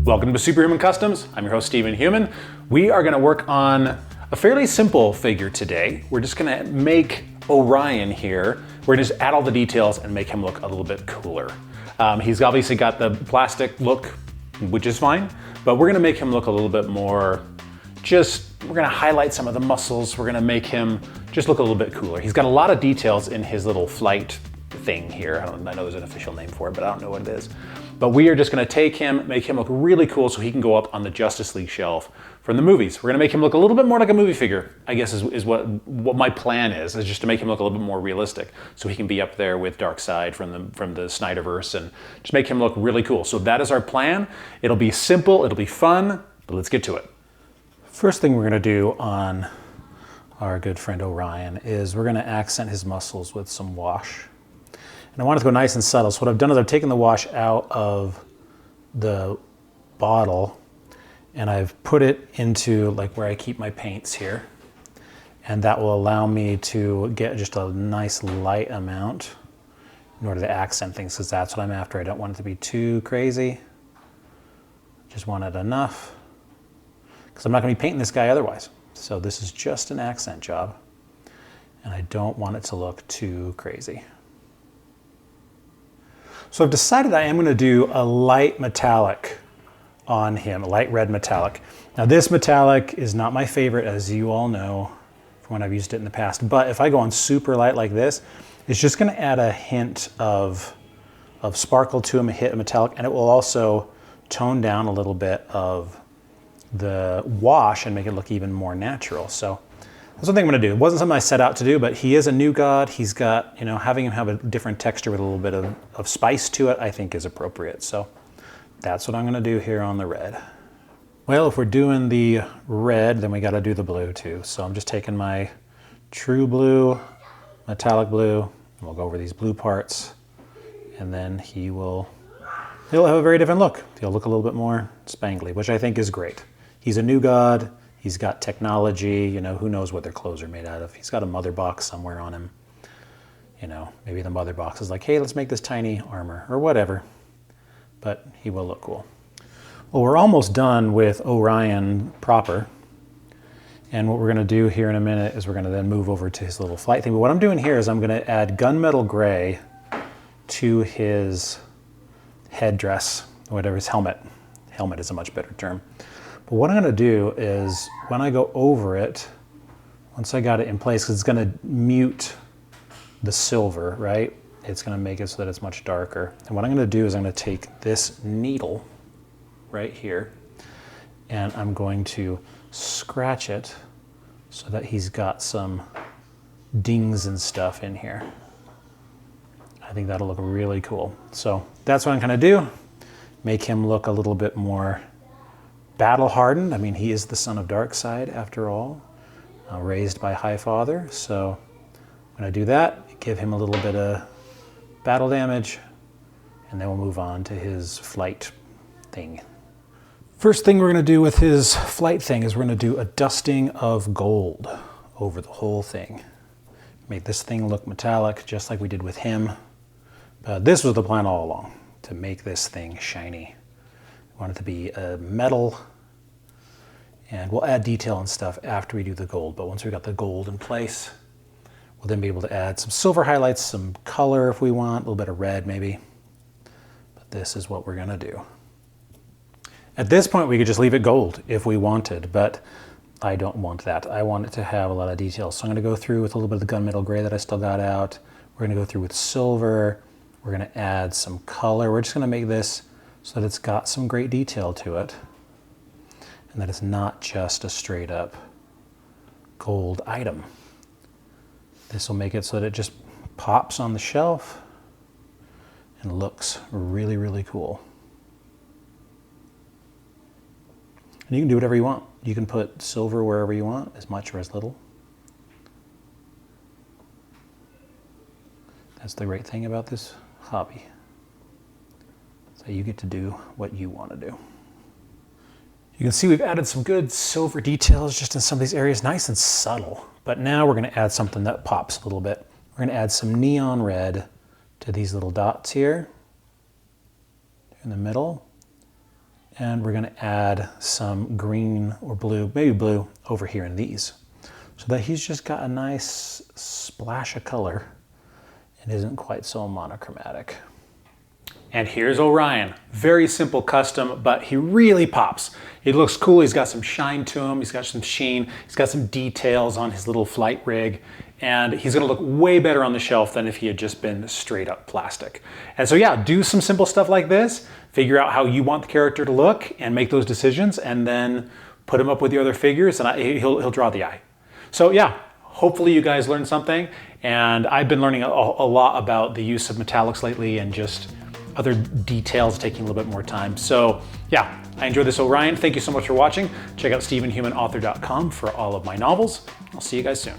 Welcome to Superhuman Customs. I'm your host, Stephen Human. We are gonna work on a fairly simple figure today. We're just gonna make Orion here. We're gonna just add all the details and make him look a little bit cooler. He's obviously got the plastic look, which is fine, but we're gonna make him look a little bit more we're gonna highlight some of the muscles. We're gonna make him just look a little bit cooler. He's got a lot of details in his little flight thing here. I know there's an official name for it, but I don't know what it is. But we are just gonna take him, make him look really cool so he can go up on the Justice League shelf from the movies. We're gonna make him look a little bit more like a movie figure, I guess is what my plan is just to make him look a little bit more realistic so he can be up there with Darkseid from the Snyderverse and just make him look really cool. So that is our plan. It'll be simple, it'll be fun, but let's get to it. First thing we're gonna do on our good friend Orion is we're gonna accent his muscles with some wash. And I want it to go nice and subtle. So what I've done is I've taken the wash out of the bottle and I've put it into like where I keep my paints here. And that will allow me to get just a nice light amount in order to accent things, because that's what I'm after. I don't want it to be too crazy. Just want it enough, because I'm not gonna be painting this guy otherwise. So this is just an accent job. And I don't want it to look too crazy. So I've decided I am going to do a light metallic on him, a light red metallic. Now this metallic is not my favorite, as you all know from when I've used it in the past, but if I go on super light like this, it's just going to add a hint of sparkle to him, a hit of metallic, and it will also tone down a little bit of the wash and make it look even more natural. So that's one thing I'm gonna do. It wasn't something I set out to do, but he is a new god. He's got, having him have a different texture with a little bit of spice to it, I think is appropriate. So that's what I'm gonna do here on the red. Well, if we're doing the red, then we gotta do the blue too. So I'm just taking my true blue, metallic blue, and we'll go over these blue parts, and then he'll have a very different look. He'll look a little bit more spangly, which I think is great. He's a new god. He's got technology, who knows what their clothes are made out of. He's got a mother box somewhere on him. Maybe the mother box is like, hey, let's make this tiny armor or whatever. But he will look cool. Well, we're almost done with Orion proper. And what we're gonna do here in a minute is we're gonna then move over to his little flight thing. But what I'm doing here is I'm gonna add gunmetal gray to his headdress, whatever, his helmet. Helmet is a much better term. But what I'm gonna do is when I go over it, once I got it in place, because it's gonna mute the silver, right? It's gonna make it so that it's much darker. And what I'm gonna do is I'm gonna take this needle right here and I'm going to scratch it so that he's got some dings and stuff in here. I think that'll look really cool. So that's what I'm gonna do. Make him look a little bit more battle hardened. I mean, he is the son of Darkseid after all, raised by High Father. So I'm gonna do that, give him a little bit of battle damage, and then we'll move on to his flight thing. First thing we're gonna do with his flight thing is we're gonna do a dusting of gold over the whole thing. Make this thing look metallic, just like we did with him. But this was the plan all along, to make this thing shiny. We want it to be a metal, and we'll add detail and stuff after we do the gold. But once we got the gold in place, we'll then be able to add some silver highlights, some color if we want, a little bit of red maybe. But this is what we're gonna do. At this point, we could just leave it gold if we wanted, but I don't want that. I want it to have a lot of detail. So I'm gonna go through with a little bit of the gunmetal gray that I still got out. We're gonna go through with silver. We're gonna add some color. We're just gonna make this so that it's got some great detail to it and that it's not just a straight up gold item. This will make it so that it just pops on the shelf and looks really, really cool. And you can do whatever you want. You can put silver wherever you want, as much or as little. That's the great thing about this hobby. So you get to do what you want to do. You can see we've added some good silver details just in some of these areas, nice and subtle. But now we're going to add something that pops a little bit. We're going to add some neon red to these little dots here in the middle. And we're gonna add some green or blue, maybe blue, over here in these, so that he's just got a nice splash of color and isn't quite so monochromatic. And here's Orion. Very simple custom, but he really pops. He looks cool. He's got some shine to him. He's got some sheen. He's got some details on his little flight rig. And he's gonna look way better on the shelf than if he had just been straight up plastic. And so yeah, do some simple stuff like this. Figure out how you want the character to look and make those decisions, and then put him up with the other figures, and he'll draw the eye. So yeah, hopefully you guys learned something. And I've been learning a lot about the use of metallics lately, and just other details taking a little bit more time. So yeah, I enjoyed this Orion. Thank you so much for watching. Check out StephenHumanAuthor.com for all of my novels. I'll see you guys soon.